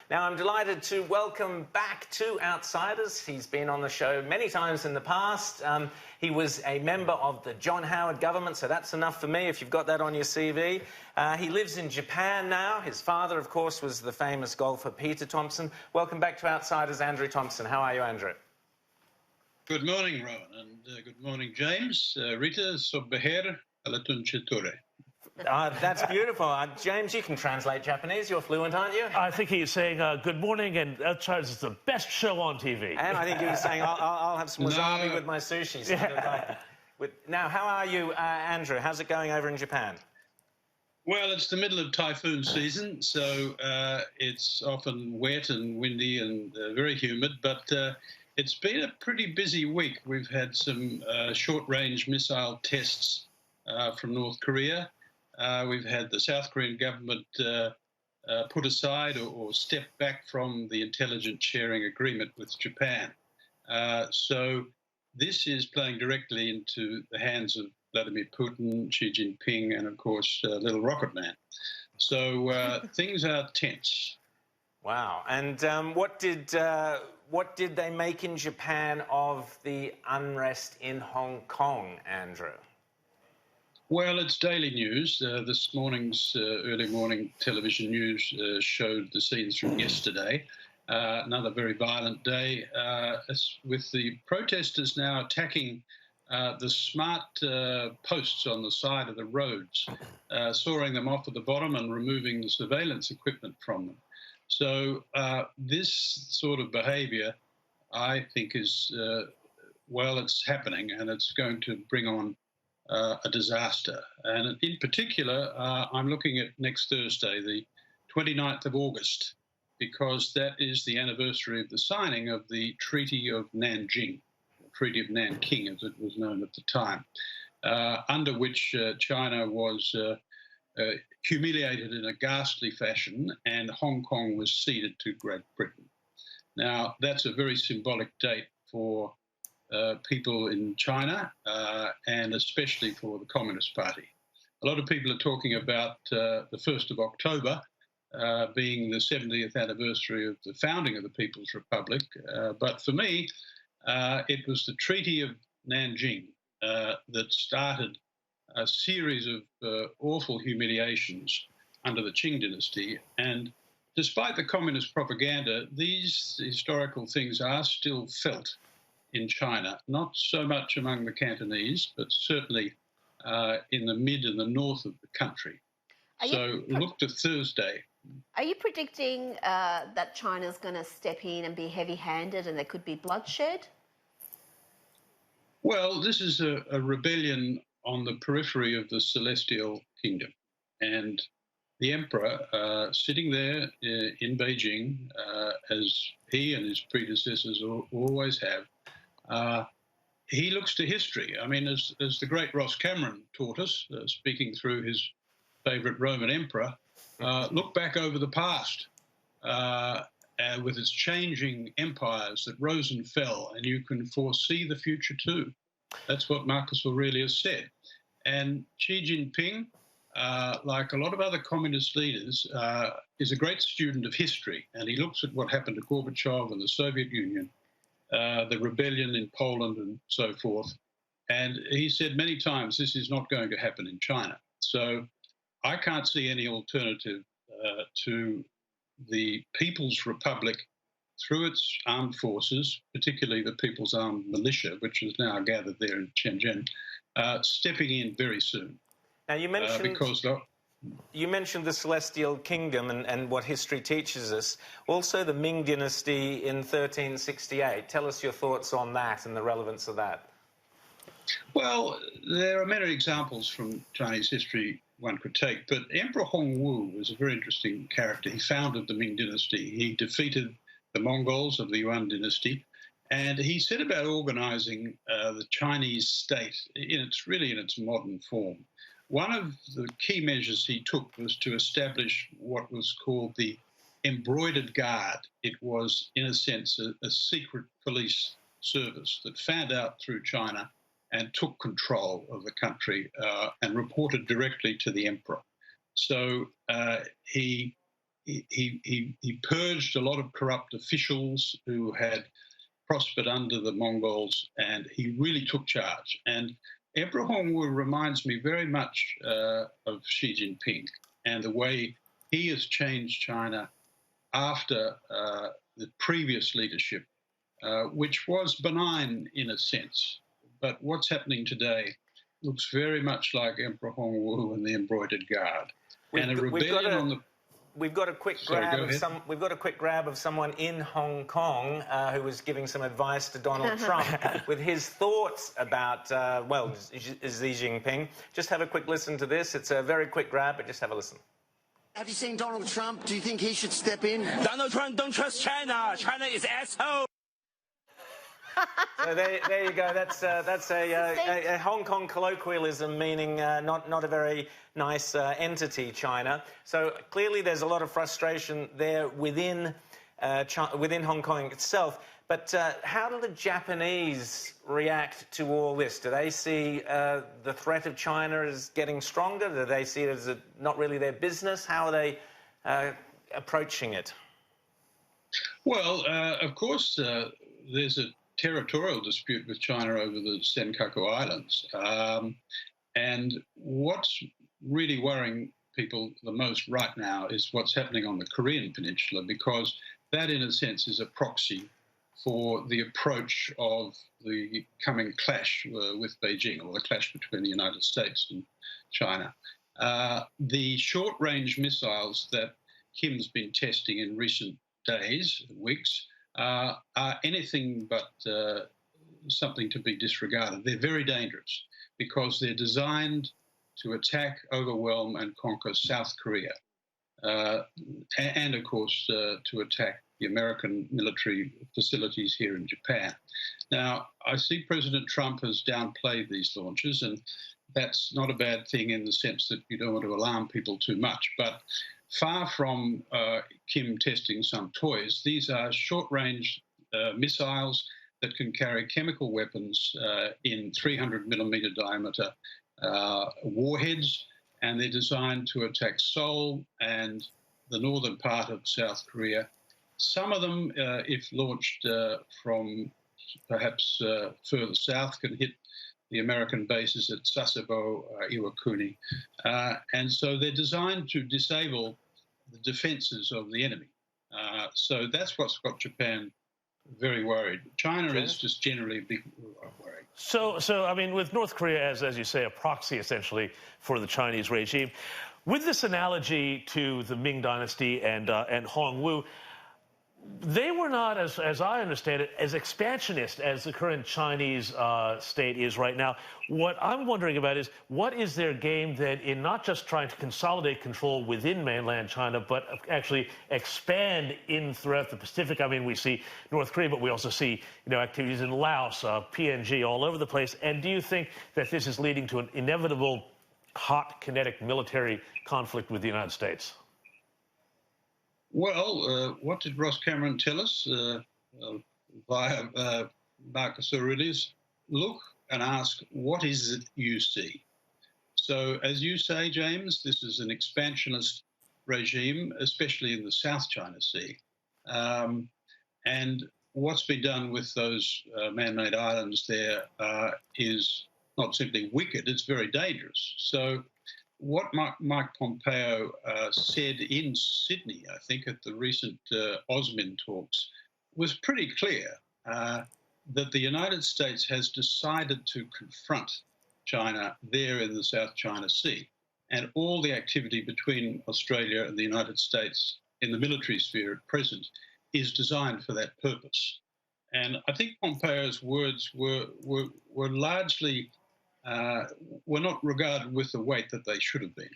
Now, I'm delighted to welcome back two outsiders. He's been on the show many times in the past. He was a member of the John Howard government, so that's enough for me if you've got that on your CV. He lives in Japan now. His father, of course, was the famous golfer Peter Thomson. Welcome back to Outsiders, Andrew Thomson. How are you, Andrew? Good morning, Rowan, and good morning, James. Rita Sobbeher Alatun Chiture. That's beautiful. James, you can translate Japanese. You're fluent, aren't you? I think he's saying good morning and Outsiders is the best show on TV. And I think he was saying I'll have some wasabi with my sushi. Now, how are you, Andrew? How's it going over in Japan? Well, it's the middle of typhoon season, so it's often wet and windy and very humid, but it's been a pretty busy week. We've had some short-range missile tests from North Korea. We've had the South Korean government put aside or step back from the intelligence sharing agreement with Japan. So this is playing directly into the hands of Vladimir Putin, Xi Jinping, and, of course, Little Rocket Man. So things are tense. Wow. And what did they make in Japan of the unrest in Hong Kong, Andrew? Well, it's daily news. This morning's early morning television news showed the scenes from yesterday. Another very violent day, with the protesters now attacking the smart posts on the side of the roads, sawing them off at the bottom and removing the surveillance equipment from them. So this sort of behaviour, I think, is, well, it's happening, and it's going to bring on a disaster. And in particular, I'm looking at next Thursday, the 29th of August, because that is the anniversary of the signing of the Treaty of Nanjing, or Treaty of Nanking, as it was known at the time, under which China was humiliated in a ghastly fashion, and Hong Kong was ceded to Great Britain. Now, that's a very symbolic date for people in China, and especially for the Communist Party. A lot of people are talking about the 1st of October being the 70th anniversary of the founding of the People's Republic, but for me, it was the Treaty of Nanjing that started a series of awful humiliations under the Qing dynasty. And despite the communist propaganda, these historical things are still felt in China, not so much among the Cantonese, but certainly in the mid and the north of the country. So look to Thursday. Are you predicting that China's going to step in and be heavy-handed and there could be bloodshed? Well, this is a rebellion on the periphery of the Celestial Kingdom. And the emperor, sitting there in Beijing, as he and his predecessors always have, he looks to history. I mean, as the great Ross Cameron taught us, speaking through his favourite Roman emperor, look back over the past with its changing empires that rose and fell, and you can foresee the future too. That's what Marcus Aurelius said. And Xi Jinping, like a lot of other communist leaders, is a great student of history, and he looks at what happened to Gorbachev and the Soviet Union, the rebellion in Poland and so forth. And he said many times this is not going to happen in China. So I can't see any alternative to the People's Republic through its armed forces, particularly the People's Armed Militia, which is now gathered there in Shenzhen, stepping in very soon. Now, you mentioned the Celestial Kingdom and what history teaches us. Also, the Ming Dynasty in 1368. Tell us your thoughts on that and the relevance of that. Well, there are many examples from Chinese history one could take, but Emperor Hongwu was a very interesting character. He founded the Ming Dynasty. He defeated the Mongols of the Yuan Dynasty, and he set about organising the Chinese state in its modern form. One of the key measures he took was to establish what was called the Embroidered Guard. It was, in a sense, a secret police service that fanned out through China and took control of the country and reported directly to the emperor. So he he purged a lot of corrupt officials who had prospered under the Mongols, and he really took charge. And Emperor Hongwu reminds me very much of Xi Jinping and the way he has changed China after the previous leadership, which was benign in a sense. But what's happening today looks very much like Emperor Hongwu and the Embroidered Guard. And a rebellion on the... We've got a quick grab of We've got a quick grab of someone in Hong Kong who was giving some advice to Donald Trump with his thoughts about Xi Jinping. Just have a quick listen to this. It's a very quick grab, but just have a listen. Have you seen Donald Trump? Do you think he should step in? Donald Trump don't trust China. China is asshole. So there you go. That's a Hong Kong colloquialism, meaning not a very nice entity, China. So clearly, there's a lot of frustration there within Hong Kong itself. But how do the Japanese react to all this? Do they see the threat of China as getting stronger? Do they see it as not really their business? How are they approaching it? Well, of course, there's a territorial dispute with China over the Senkaku Islands. And what's really worrying people the most right now is what's happening on the Korean Peninsula, because that, in a sense, is a proxy for the approach of the coming clash with Beijing, or the clash between the United States and China. The short-range missiles that Kim's been testing in recent days, weeks, are anything but something to be disregarded. They're very dangerous because they're designed to attack, overwhelm and conquer South Korea, and of course to attack the American military facilities here in Japan. Now, I see President Trump has downplayed these launches, and that's not a bad thing in the sense that you don't want to alarm people too much. But far from Kim testing some toys, these are short-range missiles that can carry chemical weapons in 300-millimeter diameter warheads, and they're designed to attack Seoul and the northern part of South Korea. Some of them, if launched from perhaps further south, can hit the American bases at Sasebo, Iwakuni. And so they're designed to disable the defences of the enemy. So that's what's got Japan very worried. China is just generally a big worry. So I mean, with North Korea, as you say, a proxy essentially for the Chinese regime, with this analogy to the Ming Dynasty and Hongwu, they were not, as I understand it, as expansionist as the current Chinese state is right now. What I'm wondering about is, what is their game then in not just trying to consolidate control within mainland China, but actually expand throughout the Pacific? I mean, we see North Korea, but we also see, activities in Laos, PNG, all over the place. And do you think that this is leading to an inevitable hot, kinetic military conflict with the United States? Well, what did Ross Cameron tell us via Marcus Aurelius? Look and ask, what is it you see? So, as you say, James, this is an expansionist regime, especially in the South China Sea. And what's been done with those man-made islands there is not simply wicked, it's very dangerous. So what Mike Pompeo said in Sydney, I think, at the recent AUSMIN talks, was pretty clear that the United States has decided to confront China there in the South China Sea. And all the activity between Australia and the United States in the military sphere at present is designed for that purpose. And I think Pompeo's words were largely were not regarded with the weight that they should have been.